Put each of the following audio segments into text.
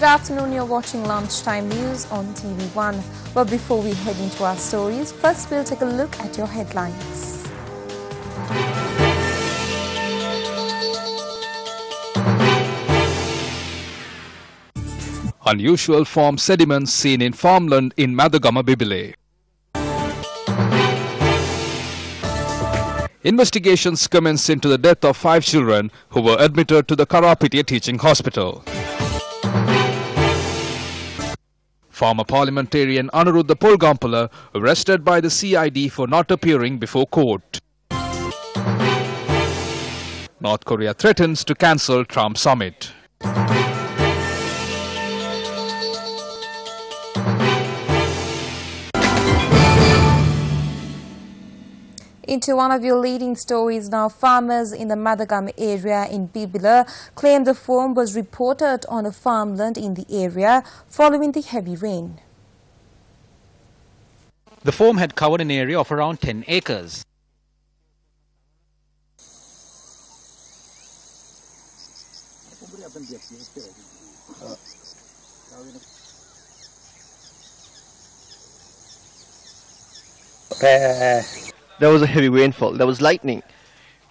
Good afternoon, you're watching Lunchtime News on TV1. But before we head into our stories, first we'll take a look at your headlines. Unusual form sediments seen in farmland in Madagama, Bibile. Investigations commenced into the death of 5 children who were admitted to the Karapitiya Teaching Hospital. Former parliamentarian Anuruddha Polgampala arrested by the CID for not appearing before court. North Korea threatens to cancel Trump summit. Into one of your leading stories now, farmers in the Madagama area in Bibila claim the foam was reported on a farmland in the area following the heavy rain. The foam had covered an area of around 10 acres. There was a heavy rainfall, there was lightning.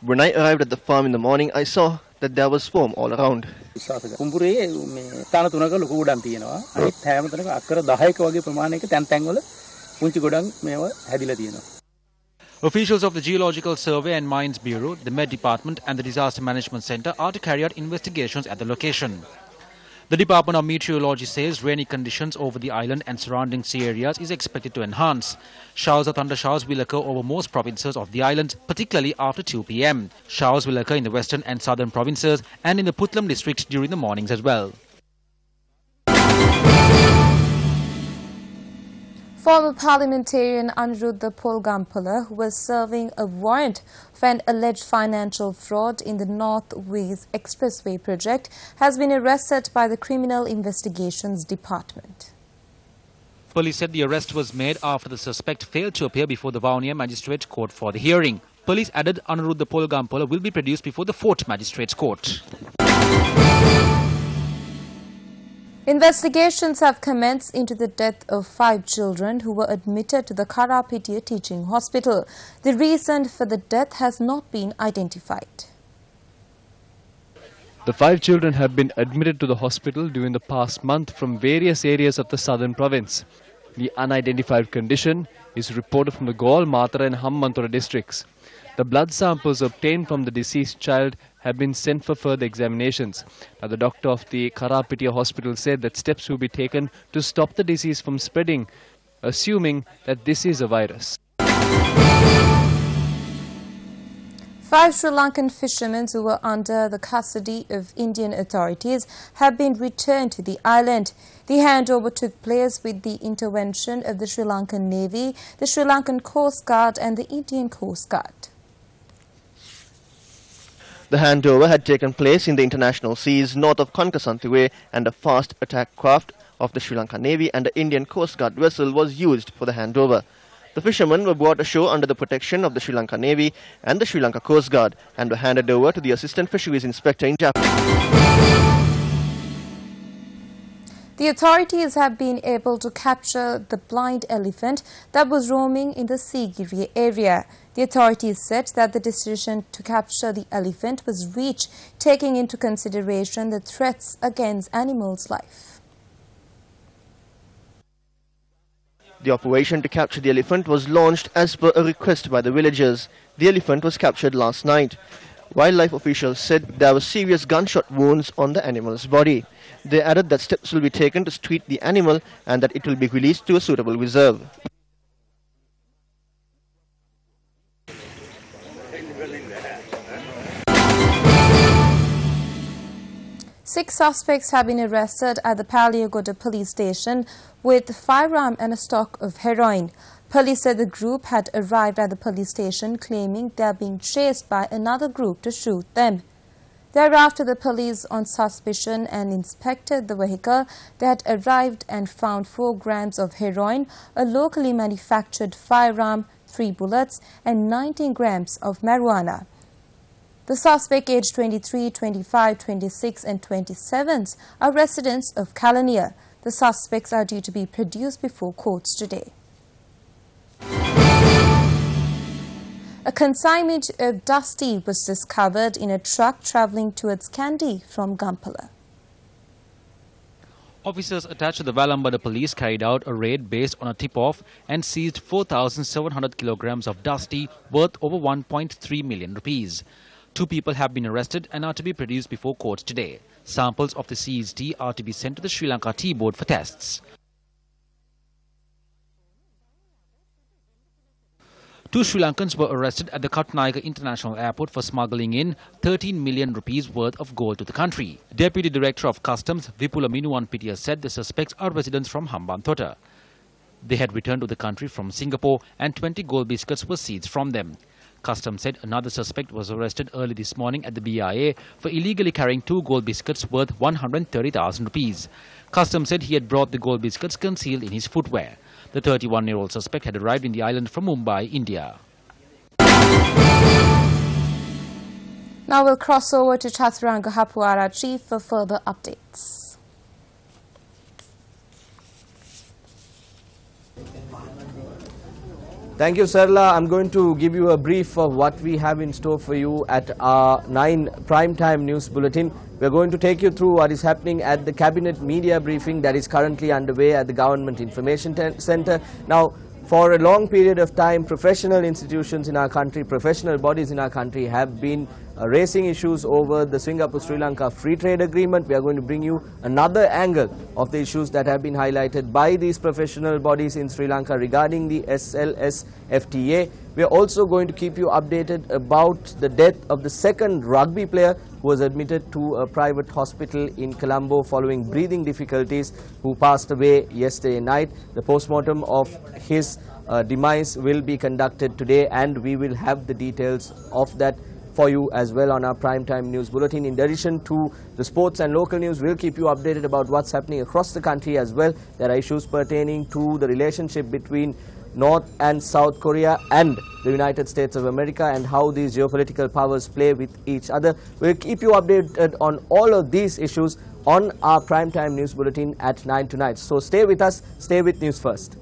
When I arrived at the farm in the morning, I saw that there was foam all around. Officials of the Geological Survey and Mines Bureau, the Met Department and the Disaster Management Center are to carry out investigations at the location. The Department of Meteorology says rainy conditions over the island and surrounding sea areas is expected to enhance. Showers or thundershowers will occur over most provinces of the island, particularly after 2 p.m. Showers will occur in the western and southern provinces and in the Putlam district during the mornings as well. Former parliamentarian Anuruddha Polgampala, who was serving a warrant for an alleged financial fraud in the North West Expressway project, has been arrested by the Criminal Investigations Department. Police said the arrest was made after the suspect failed to appear before the Vavuniya Magistrate Court for the hearing. Police added Anuruddha Polgampala will be produced before the 4th Magistrates Court. Investigations have commenced into the death of 5 children who were admitted to the Karapitiya Teaching Hospital. The reason for the death has not been identified. The 5 children have been admitted to the hospital during the past month from various areas of the southern province. The unidentified condition is reported from the Gaul, Matara and Hammantora districts. The blood samples obtained from the deceased child have been sent for further examinations. Now, the doctor of the Karapitiya hospital said that steps will be taken to stop the disease from spreading, assuming that this is a virus. 5 Sri Lankan fishermen who were under the custody of Indian authorities have been returned to the island. The handover took place with the intervention of the Sri Lankan Navy, the Sri Lankan Coast Guard and the Indian Coast Guard. The handover had taken place in the international seas north of Konkasantiwe, and a fast attack craft of the Sri Lankan Navy and the Indian Coast Guard vessel was used for the handover. The fishermen were brought ashore under the protection of the Sri Lankan Navy and the Sri Lanka Coast Guard and were handed over to the Assistant Fisheries Inspector in Japan. The authorities have been able to capture the blind elephant that was roaming in the Sigiri area. The authorities said that the decision to capture the elephant was reached taking into consideration the threats against animals' life. The operation to capture the elephant was launched as per a request by the villagers. The elephant was captured last night. Wildlife officials said there were serious gunshot wounds on the animal's body. They added that steps will be taken to treat the animal and that it will be released to a suitable reserve. Six suspects have been arrested at the Paliagoda police station with a firearm and a stock of heroin. Police said the group had arrived at the police station claiming they are being chased by another group to shoot them. Thereafter, the police on suspicion and inspected the vehicle. They had arrived and found 4 grams of heroin, a locally manufactured firearm, 3 bullets and 19 grams of marijuana. The suspect aged 23, 25, 26 and 27 are residents of Calonia. The suspects are due to be produced before courts today. A consignment of dusty was discovered in a truck travelling towards Kandy from Gampala. Officers attached to the Valambada police carried out a raid based on a tip-off and seized 4,700 kilograms of dusty worth over 1.3 million rupees. 2 people have been arrested and are to be produced before court today. Samples of the seized tea are to be sent to the Sri Lanka Tea Board for tests. 2 Sri Lankans were arrested at the Katnayaka International Airport for smuggling in 13 million rupees worth of gold to the country. Deputy Director of Customs Vipula Minuwanpitiya said the suspects are residents from Hambantota. They had returned to the country from Singapore and 20 gold biscuits were seized from them. Customs said another suspect was arrested early this morning at the BIA for illegally carrying 2 gold biscuits worth 130,000 rupees. Customs said he had brought the gold biscuits concealed in his footwear. The 31-year-old suspect had arrived in the island from Mumbai, India. Now we'll cross over to Chaturanga Hapuara Chief for further updates. Thank you, Sarla. I'm going to give you a brief of what we have in store for you at our 9 primetime news bulletin. We're going to take you through what is happening at the cabinet media briefing that is currently underway at the Government Information Centre. Now, for a long period of time, professional institutions in our country, professional bodies in our country have been raising issues over the Singapore-Sri Lanka Free Trade Agreement. We are going to bring you another angle of the issues that have been highlighted by these professional bodies in Sri Lanka regarding the SLS FTA. We are also going to keep you updated about the death of the second rugby player who was admitted to a private hospital in Colombo following breathing difficulties, who passed away yesterday night. The postmortem of his demise will be conducted today, and we will have the details of that for you as well on our primetime news bulletin. In addition to the sports and local news, we'll keep you updated about what's happening across the country as well. There are issues pertaining to the relationship between North and South Korea and the United States of America and how these geopolitical powers play with each other. We'll keep you updated on all of these issues on our primetime news bulletin at 9 tonight. So stay with us, stay with News First.